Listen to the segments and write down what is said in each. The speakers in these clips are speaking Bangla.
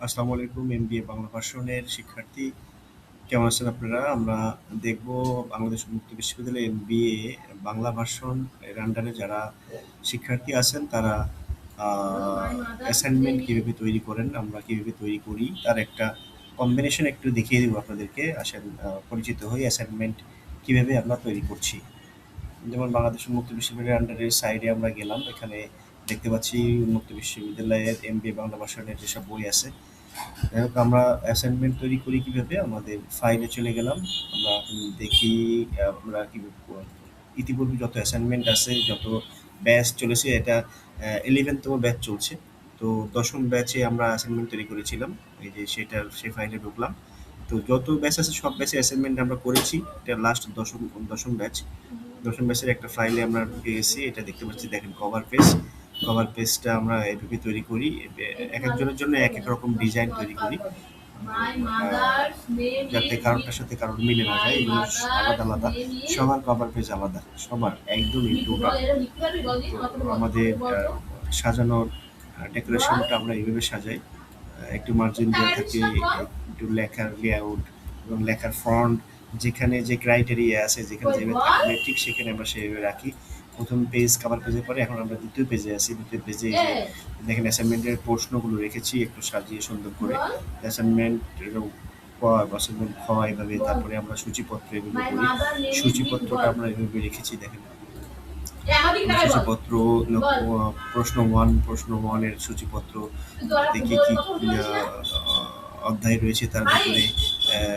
আসসালামু আলাইকুম। এমবিএ বাংলা ভার্সনের শিক্ষার্থী কেমন আছেন আপনারা? আমরা দেখব বাংলাদেশ উন্মুক্ত বিশ্ববিদ্যালয়ে এমবিএ বাংলা ভার্সন এর আন্ডারে যারা শিক্ষার্থী আছেন তারা অ্যাসাইনমেন্ট কিভাবে তৈরি করেন, আমরা কিভাবে তৈরি করি তার একটা কম্বিনেশন একটু দেখিয়ে দেবো আপনাদেরকে। আসেন পরিচিত হই অ্যাসাইনমেন্ট কিভাবে আমরা তৈরি করছি। যেমন বাংলাদেশ উন্মুক্ত বিশ্ববিদ্যালয়ের আন্ডারে সাইডে আমরা গেলাম, এখানে দেখতে পাচ্ছি উন্মুক্ত বিশ্ববিদ্যালয়ের এমবিএ বাংলা ভার্সনের যেসব বই আছে। যাই হোক, আমরা অ্যাসাইনমেন্ট তৈরি করি কিভাবে, আমাদের ফাইলে চলে গেলাম। আমরা এখন দেখি আমরা কিভাবে ইতিপূর্বে যত অ্যাসাইনমেন্ট আছে, যত ব্যাচ চলেছে, এটা 11তম ব্যাচ চলছে। তো 10ম ব্যাচে আমরা অ্যাসাইনমেন্ট তৈরি করেছিলাম। এই যে সেই ফাইলে ঢুকলাম। তো যত ব্যাচ আছে সব ব্যাচে অ্যাসাইনমেন্ট আমরা করেছি। এটা লাস্ট দশম ব্যাচ। 10ম ব্যাচের একটা ফাইলে আমরা ঢুকে গেছি। এটা দেখতে পাচ্ছি, দেখেন কভার পেজটা আমরা এভাবে তৈরি করি। এক একজনের জন্য এক এক রকম ডিজাইন তৈরি করি, যাতে কারোরটার সাথে কারোর মিলে না যায়। এই জন্য আলাদা আলাদা, সবার কভার পেজ আলাদা, সবার একদম টোটাল। আমাদের সাজানোর ডেকোরেশনটা আমরা এইভাবে সাজাই। একটু মার্জিন দেওয়া থাকে, একটু লেখার লেআউট এবং লেখার ফন্ট, যেখানে যে ক্রাইটেরিয়া আছে, যেখানে যেভাবে থাকবে ঠিক সেখানে আমরা সেভাবে রাখি। প্রথম পেজ কভার পেজের পরে এখন আমরা দ্বিতীয় পেজে আছি। দ্বিতীয় পেজে এই যে দেখেন অ্যাসাইনমেন্টের প্রশ্নগুলো রেখেছি একটু সাজিয়ে সুন্দর করে। অ্যাসাইনমেন্ট ক, অ্যাসাইনমেন্ট খ, এভাবে। তারপরে আমরা সূচিপত্র এভাবে করি। সূচিপত্রটা আমরা এভাবে রেখেছি, দেখেন সূচিপত্র। প্রশ্ন ওয়ান এর সূচিপত্র দেখি কি অধ্যায় রয়েছে তার ভিতরে।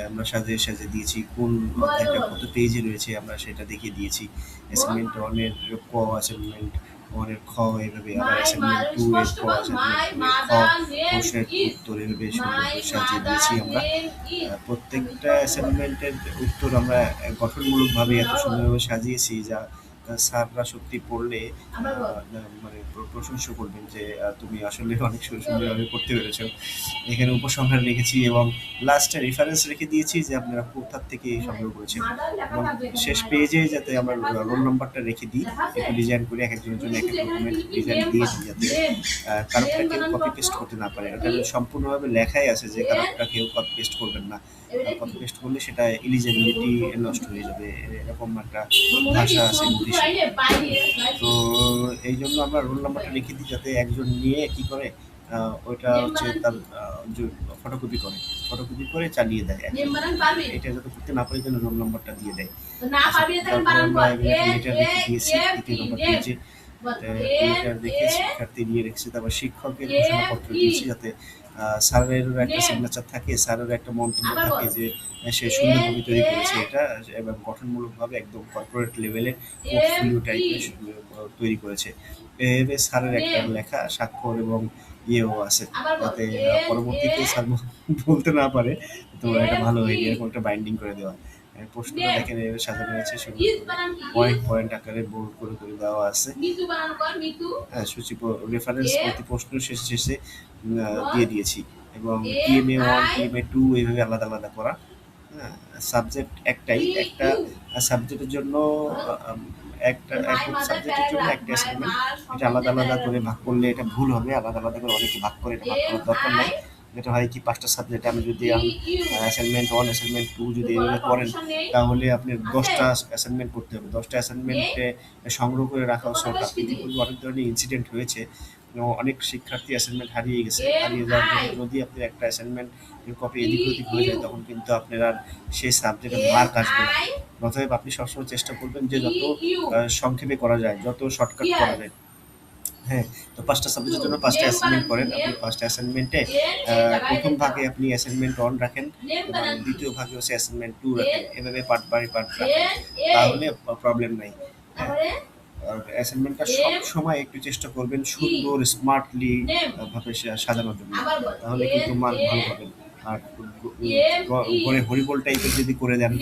আমরা সাজিয়ে দিয়েছি কোন অধ্যায়টা কত পেজে রয়েছে, আমরা সেটা দেখিয়ে দিয়েছি। অ্যাসাইনমেন্ট ওয়ানের ক, অ্যাসাইনমেন্ট ওয়ানের খ, এভাবে। আবার অ্যাসাইনমেন্ট টু এর ক, অ্যাসাইনমেন্ট খ, প্রশ্নের উত্তর এভাবে সুন্দর করে সাজিয়ে দিয়েছি আমরা। প্রত্যেকটা অ্যাসাইনমেন্টের উত্তর আমরা গঠনমূলকভাবে এত সুন্দরভাবে সাজিয়েছি যা স্যাররা সত্যি পড়লে মানে প্রশংসা করবেন যে তুমি আসলে অনেক সুন্দরভাবে করতে পেরেছো। এখানে উপসংহার লিখেছি এবং লাস্টে রেফারেন্স রেখে দিয়েছি যে আপনারা কোথার থেকে সংগ্রহ করেছেন, এবং শেষ পেজে যাতে আমরা রোল নাম্বারটা রেখে দিই, একটু ডিজাইন করে এক একজনের জন্য এক এক রকমের ডিজাইন দিয়েছি যাতে কারোরটা কেউ কপি পেস্ট করতে না পারে। ওটা সম্পূর্ণভাবে লেখাই আছে যে কারোরটা কেউ কপি পেস্ট করবেন না, কপি পেস্ট করলে সেটা এলিজিবিলিটি নষ্ট হয়ে যাবে, এরকম একটা ভাষা আছে ইংলিশে। তো এই জন্য আমরা রোল নাম্বারটা লিখে দিই যাতে একজন নিয়ে কি করে ওইটা হচ্ছে তার ফটোকপি করে চালিয়ে দেয়। এটা যাতে করতে না পারে যেন রোল নাম্বারটা দিয়ে দেয়। তারপরে আমরা লেটার রেখে দিয়েছি, দ্বিতীয় নম্বর পেজে লেটার রেখে শিক্ষার্থী নিয়ে রেখেছি। তারপর শিক্ষকের ঘোষণাপত্র দিয়েছি যাতে স্যারেরও একটা সিগনেচার থাকে, স্যারেরও একটা মন্তব্য থাকে যে সে সুন্দরভাবে তৈরি করেছে এটা, এবং গঠনমূলকভাবে একদম কর্পোরেট লেভেলে পোর্টফোলিও টাইপের তৈরি করেছে। এভাবে স্যারের একটা লেখা, স্বাক্ষর এবং ইয়েও আছে, যাতে পরবর্তীতে স্যার বলতে না পারে তো এটা ভালো হয়ে গিয়ে এরকম একটা বাইন্ডিং করে দেওয়া। প্রশ্নটা দেখেন সাজানো হয়েছে, পয়েন্ট আকারে বোল্ড করে করে দেওয়া আছে। রেফারেন্স প্রতি প্রশ্ন শেষে দিয়ে দিয়েছি, এবং টিএমএ ওয়ান, টিএমএ টু এইভাবে আলাদা আলাদা করা। সাবজেক্ট একটাই, একটা সাবজেক্টের জন্য একটা সাবজেক্টের জন্য একটা অ্যাসাইনমেন্ট। এটা আলাদা আলাদা করে ভাগ করলে এটা ভুল হবে, আলাদা আলাদা করে অনেকে ভাগ করে এটা ভাগ করার দরকার নাই। যেটা হয় কি, 5টা সাবজেক্ট আমি যদি অ্যাসাইনমেন্ট ওয়ান, অ্যাসাইনমেন্ট টু যদি এভাবে করেন, তাহলে আপনি 10টা অ্যাসাইনমেন্ট করতে হবে। 10টা অ্যাসাইনমেন্টে সংগ্রহ করে রাখা শর্ট। ইতিপূর্বে অনেক ধরনের ইনসিডেন্ট হয়েছে, অনেক শিক্ষার্থী অ্যাসাইনমেন্ট হারিয়ে গেছে। হারিয়ে যাওয়ার জন্য যদি আপনার একটা অ্যাসাইনমেন্ট কপি এদিক ওদিক হয়ে যায়, তখন কিন্তু আপনার আর সেই সাবজেক্টের মার্ক আসবে না। অতএব আপনি সবসময় চেষ্টা করবেন যে যত সংক্ষেপে করা যায়, যত শর্টকাট করা যায়। হ্যাঁ, তো 5টা সাবজেক্টের জন্য 5টা অ্যাসাইনমেন্ট করেন। আপনি 5টা অ্যাসাইনমেন্টে প্রথম ভাগে আপনি অ্যাসাইনমেন্ট 1 রাখেন এবং দ্বিতীয় ভাগে হচ্ছে অ্যাসাইনমেন্ট 2 রাখেন। এভাবে পার্ট বাই পার্ট রাখেন, তাহলে প্রবলেম নাই। অ্যাসাইনমেন্টটা সব সময় একটু চেষ্টা করবেন সুন্দর স্মার্টলি ভাবে সাজানোর জন্য, তাহলে কিন্তু মার্ক ভালো পাবেন। আর করে হরিবোল টাইপের যদি করে দেন,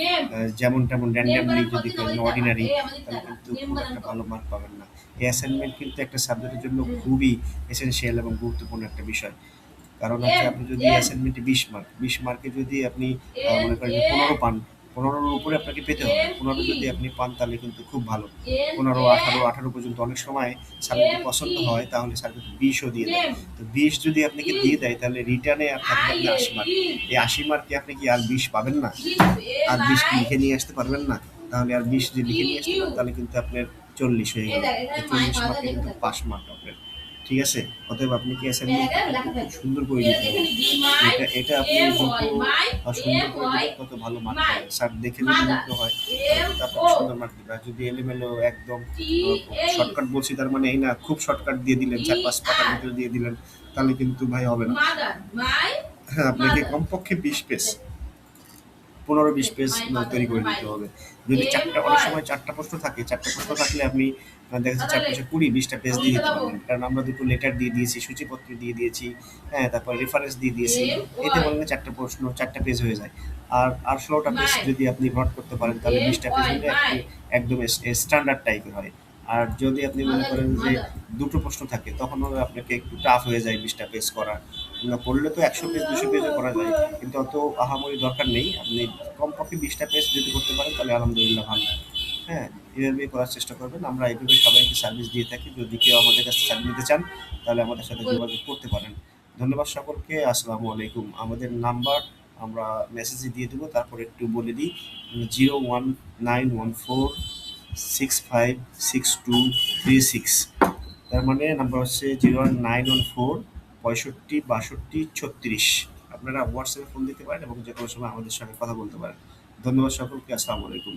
যেমন তেমন র্যান্ডামলি যদি করেন, অর্ডিনারি, তাহলে কিন্তু খুব একটা ভালো মার্ক পাবেন না। এই অ্যাসাইনমেন্ট কিন্তু একটা সাবজেক্টের জন্য খুবই এসেনশিয়াল এবং গুরুত্বপূর্ণ একটা বিষয়। কারণ হচ্ছে আপনি যদি অ্যাসাইনমেন্টে 20 মার্কে যদি আপনি মনে করেন 15 পান, 15-র উপরে আপনাকে পেতে হবে। 15 যদি আপনি পান তাহলে কিন্তু খুব ভালো। 15, 18 পর্যন্ত অনেক সময় স্যার যদি পছন্দ হয় তাহলে স্যার কিন্তু 20ও দিয়ে দেয়। তো 20 যদি আপনাকে দিয়ে দেয় তাহলে রিটার্নে আর থাকবে আপনার 80 মার্ক। এই 80 মার্কে আপনি কি আর 20 পাবেন না? আর 20 কি লিখে নিয়ে আসতে পারবেন না? তাহলে আর 20 যদি লিখে নিয়ে আসতে পারেন তাহলে কিন্তু আপনার 40 হয়ে গেল। এই 40 মার্কে কিন্তু পাস মার্ক আপনার। ঠিক আছে? অতএব আপনি কি অ্যাসাইনমেন্ট খুব সুন্দর করে দিতে হবে। এটা আপনি যত সুন্দর করে দিবেন তত ভালো মার্ক পাবেন। স্যার দেখে যদি মুগ্ধ হয় তাহলে কিন্তু আপনাকে সুন্দর মার্ক দিবে। আর যদি এলোমেলো একদম শর্টকাট বলছি তার মানে এই না খুব শর্টকাট দিয়ে দিলেন, 4-5 পাতার ভিতরে দিয়ে দিলেন তাহলে কিন্তু ভাই হবে না। হ্যাঁ, আপনাকে কমপক্ষে 20 পেজ 15-20 পেজ তৈরি করে দিতে হবে। যদি অনেক সময় 4টা প্রশ্ন থাকে, 4টা প্রশ্ন থাকলে আপনি দেখা যাচ্ছে 4 5 20-20টা পেজ দিয়ে দিতে পারবেন। কারণ আমরা দুটো লেটার দিয়ে দিয়েছি, সূচিপত্র দিয়ে দিয়েছি, হ্যাঁ, তারপর রেফারেন্স দিয়ে দিয়েছি। এতে বললে 4টা প্রশ্ন 4টা পেজ হয়ে যায়। আর 16টা পেজ যদি আপনি ভর্ট করতে পারেন তাহলে 20টা পেজ হলে একদম স্ট্যান্ডার্ড টাইপের হয়। আর যদি আপনি মনে করেন যে দুটো প্রশ্ন থাকে তখন আপনাকে একটু টাফ হয়ে যায় 20টা পেজ করা। পড়লে তো 100 পেজ 200 পেজও করা যায়, কিন্তু অত আহামরি দরকার নেই। আপনি কমপক্ষে 20টা পেজ যদি করতে পারেন তাহলে আলহামদুলিল্লাহ ভালো। হ্যাঁ, এভাবে করার চেষ্টা করবেন। আমরা এভাবে সবাইকে সার্ভিস দিয়ে থাকি। যদি কেউ আমাদের কাছে সার্ভিস নিতে চান তাহলে আমাদের সাথে যোগাযোগ করতে পারেন। ধন্যবাদ সকলকে। আসসালামু আলাইকুম। আমাদের নাম্বার আমরা মেসেজে দিয়ে দেবো। তারপর একটু বলে দিই 01914656236। তার মানে নাম্বার হচ্ছে 01914656236। আপনারা হোয়াটসঅ্যাপে ফোন দিতে পারেন এবং যে কোনো সময় আমাদের সঙ্গে কথা বলতে পারেন। ধন্যবাদ সকলকে। আসসালামু আলাইকুম।